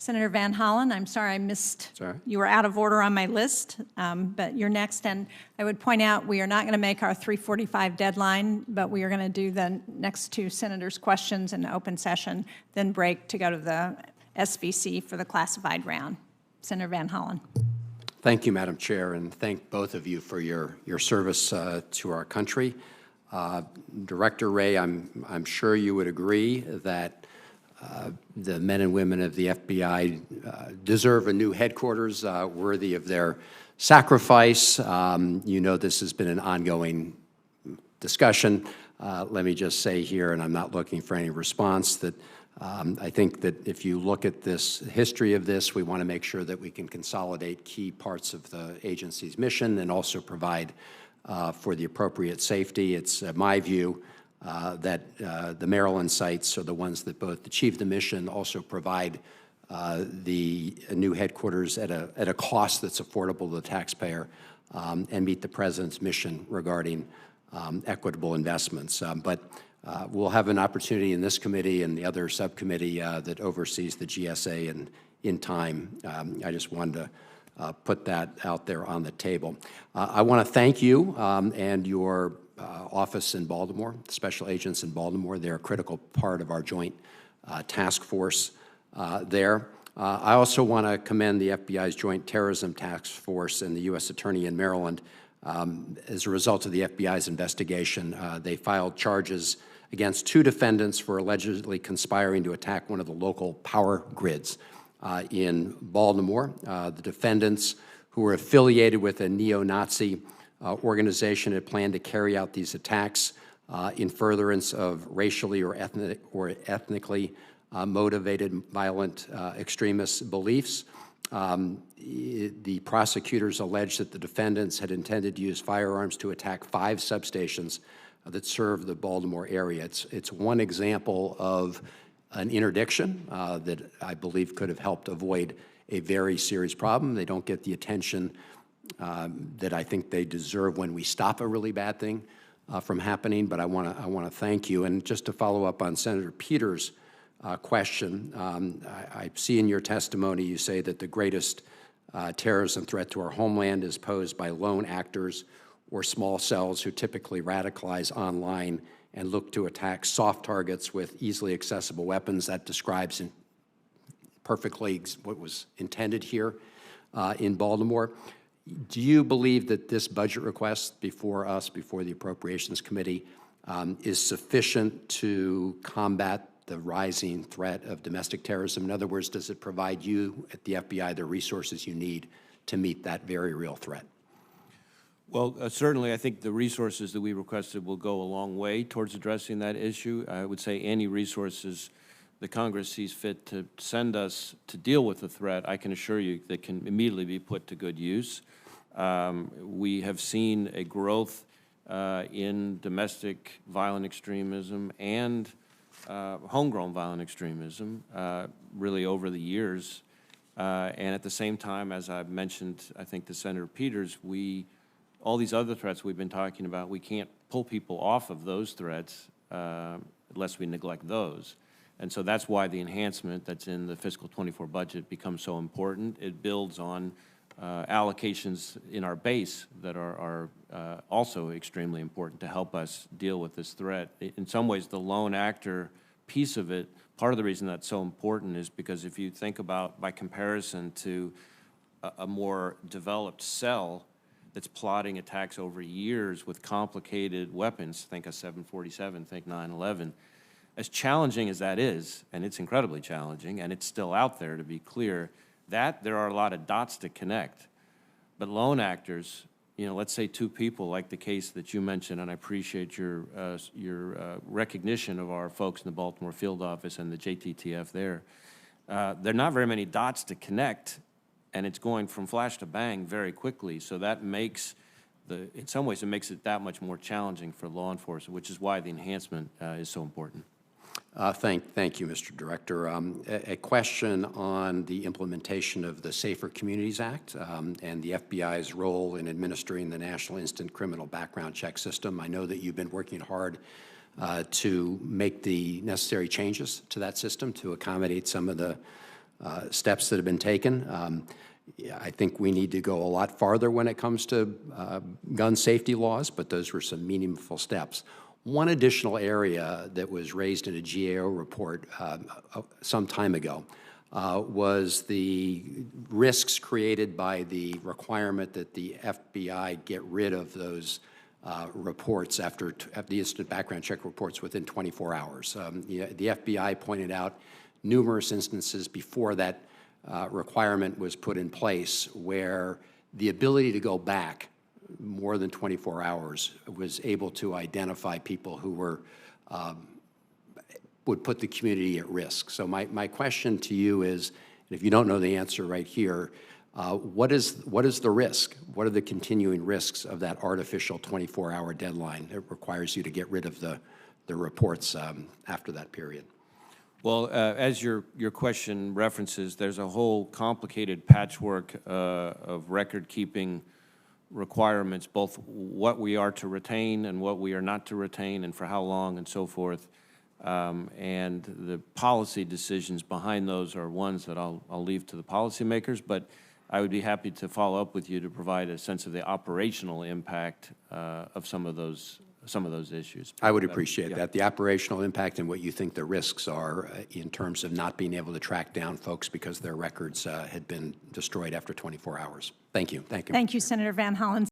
Senator Van Hollen, I'm sorry I missed. Sorry. You were out of order on my list, but you're next. And I would point out we are not going to make our 3:45 deadline, but we are going to do the next two senators' questions in open session, then break to go to the SVC for the classified round. Senator Van Hollen. Thank you, Madam Chair, and thank both of you for your service to our country. Director Wray, I'm sure you would agree that the men and women of the FBI deserve a new headquarters worthy of their sacrifice. You know this has been an ongoing discussion. Let me just say here, and I'm not looking for any response, that I think that if you look at this history of this, we want to make sure that we can consolidate key parts of the agency's mission and also provide for the appropriate safety. It's my view that the Maryland sites are the ones that both achieve the mission, also provide the new headquarters at a cost that's affordable to the taxpayer, and meet the President's mission regarding equitable investments. But we'll have an opportunity in this committee and the other subcommittee that oversees the GSA and in time. I just wanted to put that out there on the table. I want to thank you and your office in Baltimore, special agents in Baltimore. They're a critical part of our joint task force there. I also want to commend the FBI's Joint Terrorism Task Force and the U.S. Attorney in Maryland. As a result of the FBI's investigation, they filed charges against two defendants for allegedly conspiring to attack one of the local power grids in Baltimore. The defendants, who were affiliated with a neo-Nazi organization, had planned to carry out these attacks in furtherance of racially or ethnically motivated violent extremist beliefs. The prosecutors alleged that the defendants had intended to use firearms to attack 5 substations that serve the Baltimore area. It's one example of an interdiction that I believe could have helped avoid a very serious problem. They don't get the attention that I think they deserve when we stop a really bad thing from happening. But I want to thank you. And just to follow up on Senator Peters' question, I see in your testimony you say that the greatest terrorism threat to our homeland is posed by lone actors or small cells who typically radicalize online and look to attack soft targets with easily accessible weapons. That describes perfectly what was intended here in Baltimore. Do you believe that this budget request before us, before the Appropriations Committee, is sufficient to combat the rising threat of domestic terrorism? In other words, does it provide you at the FBI the resources you need to meet that very real threat? Well, certainly I think the resources that we requested will go a long way towards addressing that issue. I would say any resources the Congress sees fit to send us to deal with the threat, I can assure you that can immediately be put to good use. We have seen a growth in domestic violent extremism and homegrown violent extremism really over the years. And at the same time, as I've mentioned, I think to Senator Peters, all these other threats we've been talking about, we can't pull people off of those threats unless we neglect those. And so that's why the enhancement that's in the fiscal 24 budget becomes so important. It builds on allocations in our base that are also extremely important to help us deal with this threat. In some ways, the lone actor piece of it, part of the reason that's so important is because if you think about, by comparison to a more developed cell that's plotting attacks over years with complicated weapons, think a 747, think 9/11, as challenging as that is, and it's incredibly challenging, and it's still out there to be clear, that there are a lot of dots to connect. But lone actors, let's say 2 people, like the case that you mentioned, and I appreciate your recognition of our folks in the Baltimore field office and the JTTF there. There are not very many dots to connect, and it's going from flash to bang very quickly. So that makes in some ways, it makes it that much more challenging for law enforcement, which is why the enhancement is so important. Thank you, Mr. Director. A question on the implementation of the Safer Communities Act and the FBI's role in administering the National Instant Criminal Background Check System. I know that you've been working hard to make the necessary changes to that system to accommodate some of the steps that have been taken. Yeah, I think we need to go a lot farther when it comes to gun safety laws, but those were some meaningful steps. One additional area that was raised in a GAO report some time ago was the risks created by the requirement that the FBI get rid of those reports after the instant background check reports within 24 hours. The FBI pointed out numerous instances before that requirement was put in place where the ability to go back more than 24 hours was able to identify people who were would put the community at risk. So my question to you is, and if you don't know the answer right here, what is the risk? What are the continuing risks of that artificial 24-hour deadline that requires you to get rid of the reports after that period? Well, as your question references, there's a whole complicated patchwork of record-keeping requirements, both what we are to retain and what we are not to retain and for how long and so forth. And the policy decisions behind those are ones that I'll leave to the policymakers, but I would be happy to follow up with you to provide a sense of the operational impact of some of those issues. I would appreciate that, the operational impact and what you think the risks are in terms of not being able to track down folks because their records had been destroyed after 24 hours. Thank you. Thank you. Thank you, Senator Van Hollen.